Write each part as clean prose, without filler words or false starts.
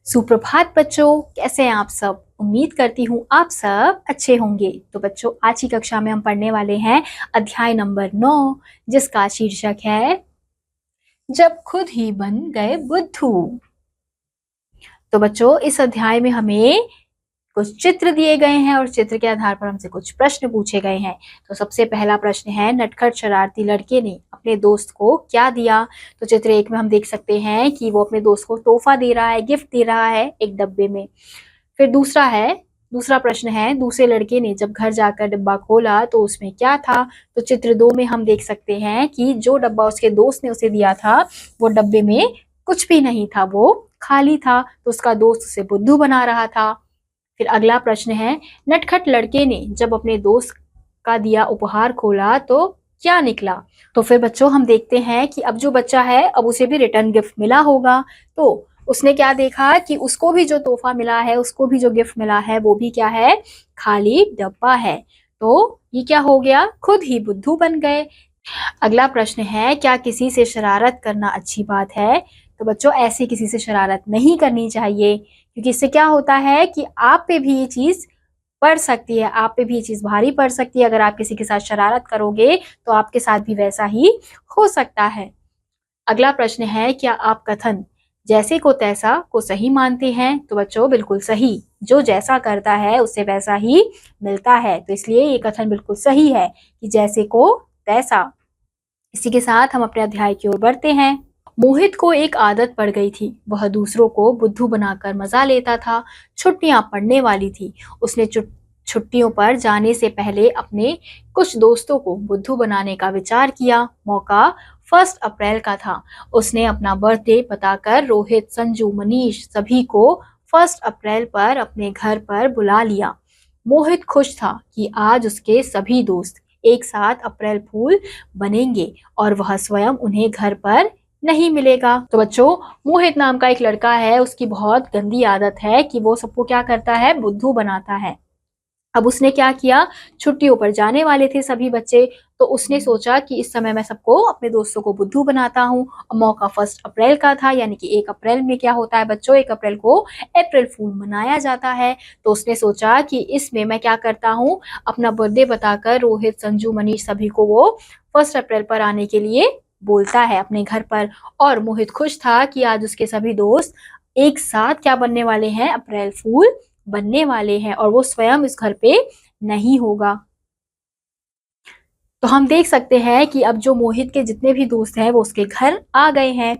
सुप्रभात बच्चों, कैसे हैं आप सब। उम्मीद करती हूँ आप सब अच्छे होंगे। तो बच्चों, आज की कक्षा में हम पढ़ने वाले हैं अध्याय नंबर 9, जिसका शीर्षक है जब खुद ही बन गए बुद्धू। तो बच्चों, इस अध्याय में हमें कुछ चित्र दिए गए हैं और चित्र के आधार पर हमसे कुछ प्रश्न पूछे गए हैं। तो सबसे पहला प्रश्न है, नटखट शरारती लड़के ने अपने दोस्त को क्या दिया। तो चित्र 1 में हम देख सकते हैं कि वो अपने दोस्त को तोहफा दे रहा है, गिफ्ट दे रहा है एक डब्बे में। फिर दूसरा प्रश्न है, दूसरे लड़के ने जब घर जाकर डिब्बा खोला तो उसमें क्या था। तो चित्र 2 में हम देख सकते हैं कि जो डब्बा उसके दोस्त ने उसे दिया था, वो डब्बे में कुछ भी नहीं था, वो खाली था। तो उसका दोस्त उसे बुद्धू बना रहा था। फिर अगला प्रश्न है, नटखट लड़के ने जब अपने दोस्त का दिया उपहार खोला तो क्या निकला। तो फिर बच्चों, हम देखते हैं कि अब जो बच्चा है, अब उसे भी रिटर्न गिफ्ट मिला होगा। तो उसने क्या देखा कि उसको भी जो तोहफा मिला है, उसको भी जो गिफ्ट मिला है, वो भी क्या है, खाली डब्बा है। तो ये क्या हो गया, खुद ही बुद्धू बन गए। अगला प्रश्न है, क्या किसी से शरारत करना अच्छी बात है। तो बच्चों, ऐसे किसी से शरारत नहीं करनी चाहिए, क्योंकि इससे क्या होता है कि आप पे भी ये चीज पड़ सकती है, आप पे भी ये चीज भारी पड़ सकती है। अगर आप किसी के साथ शरारत करोगे तो आपके साथ भी वैसा ही हो सकता है। अगला प्रश्न है, क्या आप कथन जैसे को तैसा को सही मानते हैं। तो बच्चों, बिल्कुल सही। जो जैसा करता है उसे वैसा ही मिलता है, तो इसलिए ये कथन बिल्कुल सही है कि जैसे को तैसा। इसी के साथ हम अपने अध्याय की ओर बढ़ते हैं। मोहित को एक आदत पड़ गई थी, वह दूसरों को बुद्धू बनाकर मजा लेता था। छुट्टियां पड़ने वाली थी, उसने छुट्टियों पर जाने से पहले अपने कुछ दोस्तों को बुद्धू बनाने का विचार किया। मौका 1 अप्रैल का था। उसने अपना बर्थडे बताकर रोहित, संजू, मनीष सभी को 1 अप्रैल पर अपने घर पर बुला लिया। मोहित खुश था कि आज उसके सभी दोस्त एक साथ अप्रैल फूल बनेंगे और वह स्वयं उन्हें घर पर नहीं मिलेगा। तो बच्चों, मोहित नाम का एक लड़का है, उसकी बहुत गंदी आदत है कि वो सबको क्या करता है, बुद्धू बनाता है। अब उसने क्या किया, छुट्टियों पर जाने वाले थे सभी बच्चे, तो उसने सोचा कि इस समय मैं सबको, अपने दोस्तों को बुद्धू बनाता हूँ। और मौका 1 अप्रैल का था, यानी कि 1 अप्रैल में क्या होता है बच्चों, 1 अप्रैल को अप्रैल फूल मनाया जाता है। तो उसने सोचा कि इसमें मैं क्या करता हूँ, अपना बर्थडे बताकर रोहित, संजू, मनीष सभी को वो 1 अप्रैल पर आने के लिए बोलता है अपने घर पर। और मोहित खुश था कि आज उसके सभी दोस्त एक साथ क्या बनने वाले हैं, अप्रैल फूल बनने वाले हैं, और वो स्वयं इस घर पे नहीं होगा। तो हम देख सकते हैं कि अब जो मोहित के जितने भी दोस्त हैं वो उसके घर आ गए हैं।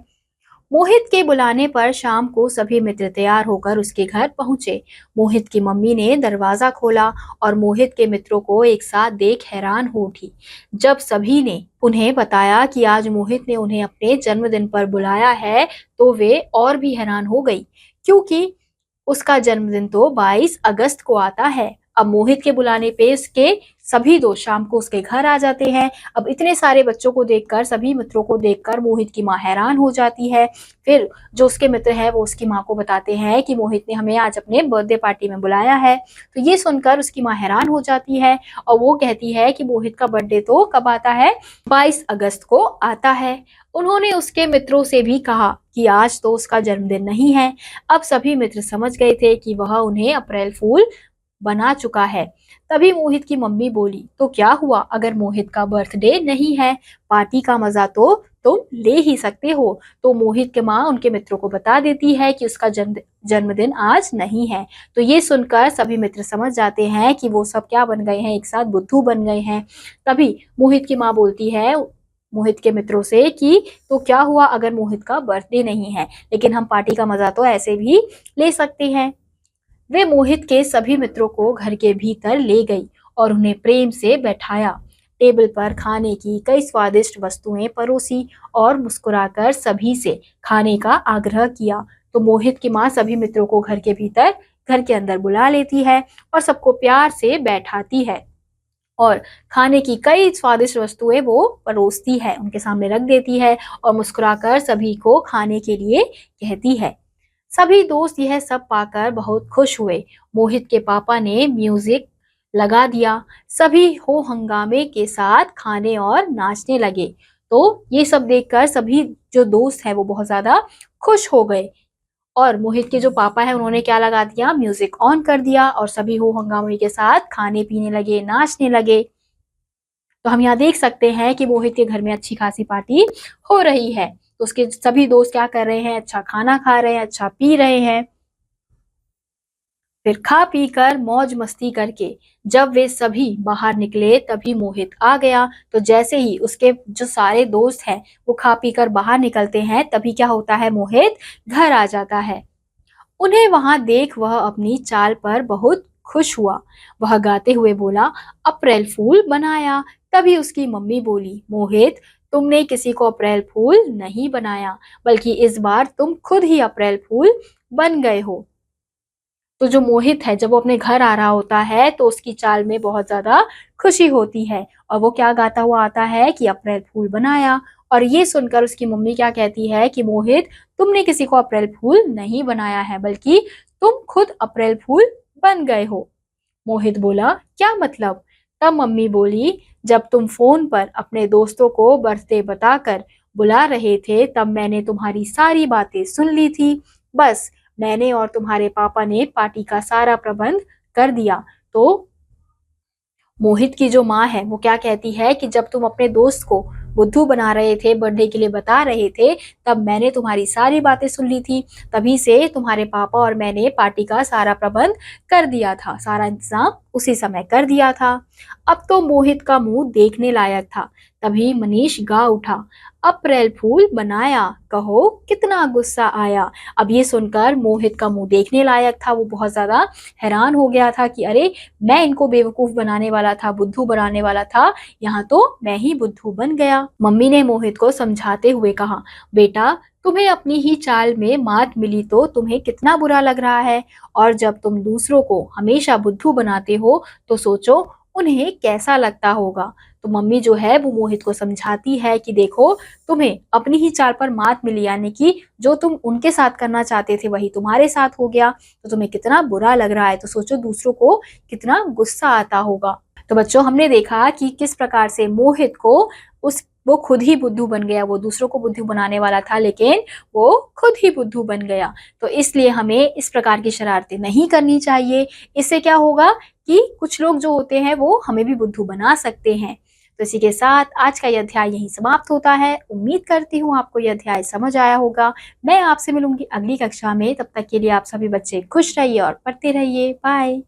मोहित के बुलाने पर शाम को सभी मित्र तैयार होकर उसके घर पहुंचे। मोहित की मम्मी ने दरवाजा खोला और मोहित के मित्रों को एक साथ देख हैरान हो उठी। जब सभी ने उन्हें बताया कि आज मोहित ने उन्हें अपने जन्मदिन पर बुलाया है, तो वे और भी हैरान हो गई, क्योंकि उसका जन्मदिन तो 22 अगस्त को आता है। अब मोहित के बुलाने पे उसके सभी दोस्त शाम को उसके घर आ जाते हैं। अब इतने सारे बच्चों को देखकर, सभी मित्रों को देखकर मोहित की माँ हैरान हो जाती है। फिर जो उसके मित्र हैं वो उसकी माँ को बताते हैं कि मोहित ने हमें आज अपने बर्थडे पार्टी में बुलाया है। तो ये सुनकर उसकी माँ हैरान हो जाती है और वो कहती है कि मोहित का बर्थडे तो कब आता है, 22 अगस्त को आता है। उन्होंने उसके मित्रों से भी कहा कि आज तो उसका जन्मदिन नहीं है। अब सभी मित्र समझ गए थे कि वह उन्हें अप्रैल फूल बना चुका है। तभी मोहित की मम्मी बोली, तो क्या हुआ अगर मोहित का बर्थडे नहीं है, पार्टी का मजा तो तुम ले ही सकते हो। तो मोहित की माँ उनके मित्रों को बता देती है कि उसका जन्मदिन आज नहीं है। तो ये सुनकर सभी मित्र समझ जाते हैं कि वो सब क्या बन गए हैं, एक साथ बुद्धू बन गए हैं। तभी मोहित की माँ बोलती है मोहित के मित्रों से कि तो क्या हुआ अगर मोहित का बर्थडे नहीं है, लेकिन हम पार्टी का मजा तो ऐसे भी ले सकते हैं। वे मोहित के सभी मित्रों को घर के भीतर ले गई और उन्हें प्रेम से बैठाया। टेबल पर खाने की कई स्वादिष्ट वस्तुएं परोसी और मुस्कुराकर सभी से खाने का आग्रह किया। तो मोहित की माँ सभी मित्रों को घर के भीतर, घर के अंदर बुला लेती है और सबको प्यार से बैठाती है और खाने की कई स्वादिष्ट वस्तुएं वो परोसती है, उनके सामने रख देती है और मुस्कुराकर सभी को खाने के लिए कहती है। सभी दोस्त यह सब पाकर बहुत खुश हुए। मोहित के पापा ने म्यूजिक लगा दिया। सभी हो हंगामे के साथ खाने और नाचने लगे। तो ये सब देखकर सभी जो दोस्त हैं वो बहुत ज्यादा खुश हो गए और मोहित के जो पापा है उन्होंने क्या लगा दिया, म्यूजिक ऑन कर दिया और सभी हो हंगामे के साथ खाने पीने लगे, नाचने लगे। तो हम यहाँ देख सकते हैं कि मोहित के घर में अच्छी खासी पार्टी हो रही है। तो उसके सभी दोस्त क्या कर रहे हैं, अच्छा खाना खा रहे हैं, अच्छा पी रहे हैं। फिर खा पी कर मौज मस्ती करके जब वे सभी बाहर निकले तभी मोहित आ गया। तो जैसे ही उसके जो सारे दोस्त हैं वो खा पी कर बाहर निकलते हैं तभी क्या होता है, मोहित घर आ जाता है। उन्हें वहां देख वह अपनी चाल पर बहुत खुश हुआ। वह गाते हुए बोला, अप्रैल फूल बनाया। तभी उसकी मम्मी बोली, मोहित तुमने किसी को अप्रैल फूल नहीं बनाया, बल्कि इस बार तुम खुद ही अप्रैल फूल बन गए हो। तो जो मोहित है जब वो अपने घर आ रहा होता है तो उसकी चाल में बहुत ज्यादा खुशी होती है और वो क्या गाता हुआ आता है कि अप्रैल फूल बनाया। और ये सुनकर उसकी मम्मी क्या कहती है कि मोहित तुमने किसी को अप्रैल फूल नहीं बनाया है, बल्कि तुम खुद अप्रैल फूल बन गए हो। मोहित बोला, क्या मतलब? तब मम्मी बोली, जब तुम फोन पर अपने दोस्तों को बर्थडे बताकर बुला रहे थे तब मैंने तुम्हारी सारी बातें सुन ली थी। बस मैंने और तुम्हारे पापा ने पार्टी का सारा प्रबंध कर दिया। तो मोहित की जो माँ है वो क्या कहती है कि जब तुम अपने दोस्त को बुद्धू बना रहे थे, बर्थडे के लिए बता रहे थे, तब मैंने तुम्हारी सारी बातें सुन ली थी। तभी से तुम्हारे पापा और मैंने पार्टी का सारा प्रबंध कर दिया था, सारा इंतजाम उसी समय कर दिया था। अब तो मोहित का मुंह देखने लायक था। तभी मनीष गा उठा, अप्रैल फूल बनाया, कहो कितना गुस्सा आया। अब ये सुनकर मोहित का मुंह देखने लायक था, वो बहुत ज्यादा हैरान हो गया था कि अरे मैं इनको बेवकूफ बनाने वाला था, बुद्धू बनाने वाला था, यहाँ तो मैं ही बुद्धू बन गया। मम्मी ने मोहित को समझाते हुए कहा, बेटा तुम्हें अपनी ही चाल में मात मिली तो तुम्हें कितना बुरा लग रहा है, और जब तुम दूसरों को हमेशा बुद्धू बनाते हो तो सोचो उन्हें कैसा लगता होगा। तो मम्मी जो है वो मोहित को समझाती है कि देखो तुम्हें अपनी ही चाल पर मात मिली, यानी कि जो तुम उनके साथ करना चाहते थे वही तुम्हारे साथ हो गया, तो तुम्हें कितना बुरा लग रहा है, तो सोचो दूसरों को कितना गुस्सा आता होगा। तो बच्चों हमने देखा कि किस प्रकार से मोहित को वो खुद ही बुद्धू बन गया। वो दूसरों को बुद्धू बनाने वाला था लेकिन वो खुद ही बुद्धू बन गया। तो इसलिए हमें इस प्रकार की शरारतें नहीं करनी चाहिए। इससे क्या होगा कि कुछ लोग जो होते हैं वो हमें भी बुद्धू बना सकते हैं। तो इसी के साथ आज का यह अध्याय यहीं समाप्त होता है। उम्मीद करती हूँ आपको यह अध्याय समझ आया होगा। मैं आपसे मिलूंगी अगली कक्षा में, तब तक के लिए आप सभी बच्चे खुश रहिए और पढ़ते रहिए। बाय।